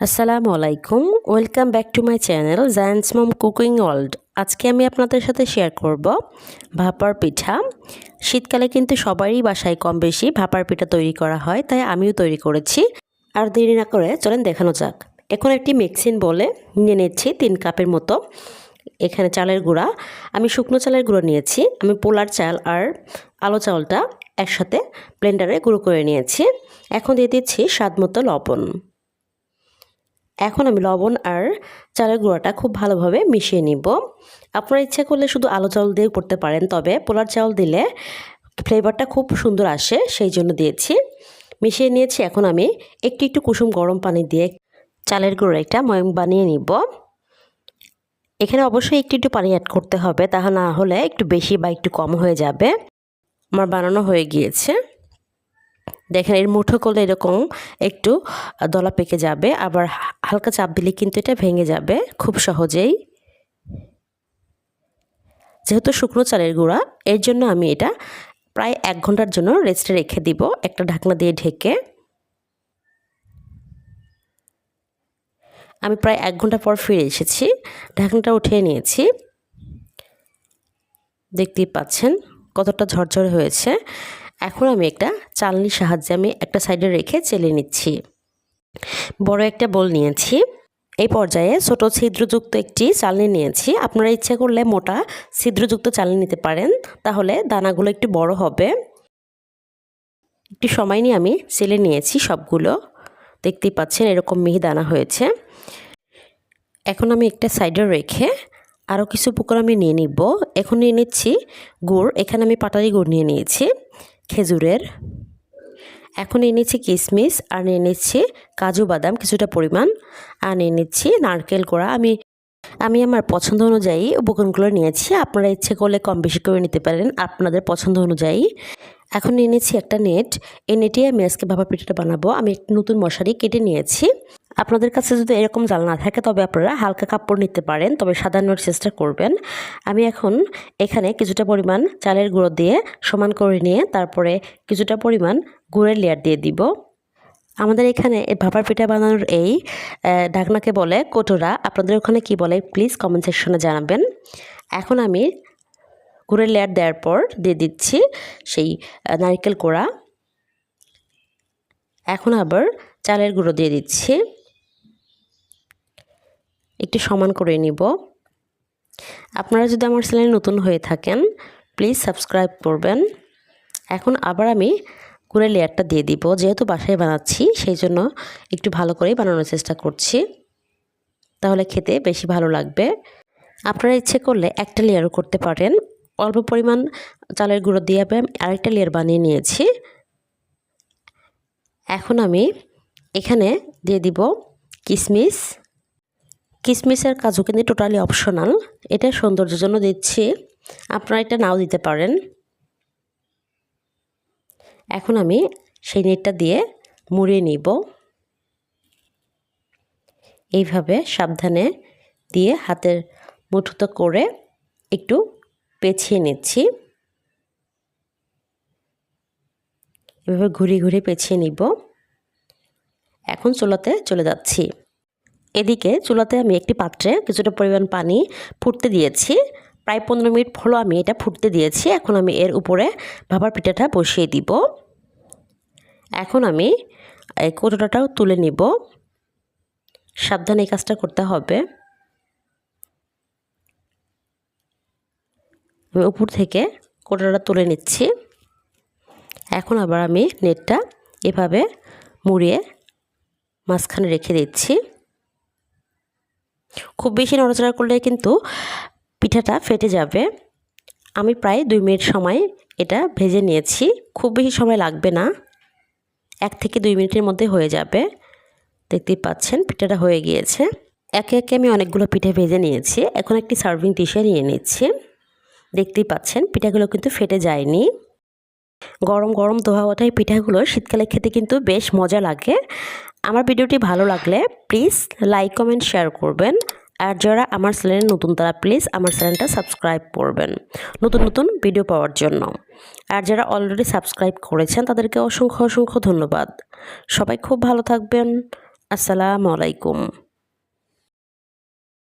আসসালামু আলাইকুম, welcome back to my channel giants mom cooking world. আজকে আমি আপনাদের সাথে শেয়ার করব ভাপার পিঠা। শীতকালে কিন্তু সবারই বাসায় কম বেশি ভাপার পিঠা তৈরি করা হয়, তাই আমিও তৈরি করেছি। আর দেরি না করে চলেন দেখানো যাক। এখন একটি মিক্সিং বলে নিয়ে নিচ্ছি 3 কাপের মতো এখানে চালের গুঁড়া। আমি শুকনো চালের গুঁড়ো নিয়েছি। আমি পোলার চাল আর আলো চালটা একসাথে ব্লেন্ডারে গুঁড়ো করে নিয়েছি। এখন দিয়ে দিচ্ছি স্বাদ মতো লবণ। এখন আমি লবণ আর চালের গুঁড়াটা খুব ভালোভাবে মিশিয়ে নিব। আপনারা ইচ্ছা করলে শুধু আলো চাল দিয়ে করতে পারেন, তবে পোলার চাল দিলে ফ্লেভারটা খুব সুন্দর আসে, সেই জন্য দিয়েছি। মিশিয়ে নিয়েছি। এখন আমি একটু একটু কুসুম গরম পানি দিয়ে চালের গুঁড়ো একটা ময়াম বানিয়ে নিব। এখানে অবশ্যই একটু একটু পানি অ্যাড করতে হবে, তাহলে না হলে একটু বেশি বা একটু কম হয়ে যাবে। আমার বানানো হয়ে গিয়েছে। দেখেন, এর মুঠো করলে এরকম একটু দলা পেকে যাবে, আবার হালকা চাপ দিলে কিন্তু এটা ভেঙে যাবে খুব সহজেই। যেহেতু শুকনো চালের গুঁড়া, এর জন্য আমি এটা প্রায় 1 ঘন্টার জন্য রেস্টে রেখে দিব একটা ঢাকনা দিয়ে ঢেকে। আমি প্রায় 1 ঘন্টা পর ফিরে এসেছি। ঢাকনাটা উঠিয়ে নিয়েছি। দেখতেই পাচ্ছেন কতটা ঝরঝরে হয়েছে। এখন আমি একটা চালনির সাহায্যে আমি একটা সাইডে রেখে চেলে নিচ্ছি। বড় একটা বোল নিয়েছি। এই পর্যায়ে ছোট ছিদ্রযুক্ত একটি চালনি নিয়েছি। আপনারা ইচ্ছা করলে মোটা ছিদ্রযুক্ত চালনি নিতে পারেন, তাহলে দানাগুলো একটু বড় হবে। একটু সময় নিয়ে আমি চেলে নিয়েছি সবগুলো। দেখতেই পাচ্ছেন এরকম মিহি দানা হয়েছে। এখন আমি একটা সাইডে রেখে আরও কিছু উপকরণ আমি নিয়ে নিব। এখন নিয়ে নিচ্ছি গুড়। এখানে আমি পাটালি গুড় নিয়ে নিয়েছি খেজুরের। এখন নিয়ে নিচ্ছি কিশমিশ, আর নিয়ে নিচ্ছি কাজু বাদাম কিছুটা পরিমাণ, আর নিয়ে নিচ্ছি নারকেল কোড়া। আমি আমার পছন্দ অনুযায়ী উপকরণগুলো নিয়েছি। আপনারা ইচ্ছে করলে কম বেশি করে নিতে পারেন আপনাদের পছন্দ অনুযায়ী। এখন নিয়ে নিচ্ছি একটা নেট। এই নেটে আমি আজকে ভাপা পিঠাটা বানাবো। আমি একটি নতুন মশারি কেটে নিয়েছি। আপনাদের কাছে যদি এরকম জাল না থাকে, তবে আপনারা হালকা কাপড় নিতে পারেন, তবে সাদা নেওয়ার চেষ্টা করবেন। আমি এখন এখানে কিছুটা পরিমাণ চালের গুঁড়ো দিয়ে সমান করে নিয়ে তারপরে কিছুটা পরিমাণ গুড়ের লেয়ার দিয়ে দিব। আমাদের এখানে ভাপার পিঠা বানানোর এই ঢাকনাকে বলে কটোরা। আপনাদের ওখানে কি বলে প্লিজ কমেন্ট সেকশনে জানাবেন। এখন আমি গুড়ের লেয়ার দেওয়ার পর দিয়ে দিচ্ছি সেই নারকেল কোড়া। এখন আবার চালের গুঁড়ো দিয়ে দিচ্ছি। একটু সমান করে নিব। আপনারা যদি আমার চ্যানেলে নতুন হয়ে থাকেন, প্লিজ সাবস্ক্রাইব করবেন। এখন আবার আমি গুড়ের লেয়ারটা দিয়ে দিব। যেহেতু বাসায় বানাচ্ছি, সেই জন্য একটু ভালো করেই বানানোর চেষ্টা করছি, তাহলে খেতে বেশি ভালো লাগবে। আপনারা ইচ্ছে করলে একটা লেয়ারও করতে পারেন। অল্প পরিমাণ চালের গুঁড়ো দিয়ে আমি আরেকটা লেয়ার বানিয়ে নিয়েছি। এখন আমি এখানে দিয়ে দিব কিশমিশ। কিশমিশ আর কাজু কিন্তু টোটালি অপশনাল, এটা সৌন্দর্যের জন্য দিচ্ছি, আপনারা এটা নাও দিতে পারেন। এখন আমি সেই নেটটা দিয়ে মুড়িয়ে নিব। এইভাবে সাবধানে দিয়ে হাতের মুঠোতে করে একটু পেঁচিয়ে নিচ্ছি। এভাবে ঘুরিয়ে ঘুরিয়ে পেঁচিয়ে নিব। এখন চুলাতে চলে যাচ্ছি। এদিকে চুলাতে আমি একটি পাত্রে কিছুটা পরিমাণ পানি ফুটতে দিয়েছি। প্রায় 15 মিনিট হলো আমি এটা ফুটতে দিয়েছি। এখন আমি এর উপরে ভাপার পিঠাটা বসিয়ে দিব। এখন আমি এই কৌটোটাও তুলে নিব। সাবধানে এই কাজটা করতে হবে। আমি উপর থেকে কৌটোটা তুলে নিচ্ছি। এখন আবার আমি নেটটা এভাবে মুড়িয়ে মাঝখানে রেখে দিচ্ছি। খুব বেশি নড়াচড়া করলে কিন্তু পিঠাটা ফেটে যাবে। আমি প্রায় 2 মিনিট সময় এটা ভেজে নিয়েছি। খুব বেশি সময় লাগবে না, 1 থেকে 2 মিনিটের মধ্যে হয়ে যাবে। দেখতেই পাচ্ছেন পিঠাটা হয়ে গিয়েছে। একে একে আমি অনেকগুলো পিঠে ভেজে নিয়েছি। এখন একটি সার্ভিং ডিশে নিয়ে নিচ্ছি। দেখতেই পাচ্ছেন পিঠাগুলো কিন্তু ফেটে যায়নি। গরম গরম ধোয়া ওঠা এই পিঠাগুলো শীতকালে খেতে কিন্তু বেশ মজা লাগে। আমার ভিডিওটি ভালো লাগলে প্লিজ লাইক কমেন্ট শেয়ার করবেন। আর যারা আমার চ্যানেলে নতুন, তারা প্লিজ আমার চ্যানেলটা সাবস্ক্রাইব করবেন নতুন নতুন ভিডিও পাওয়ার জন্য। আর যারা অলরেডি সাবস্ক্রাইব করেছেন, তাদেরকে অসংখ্য অসংখ্য ধন্যবাদ। সবাই খুব ভালো থাকবেন। আসসালামু আলাইকুম।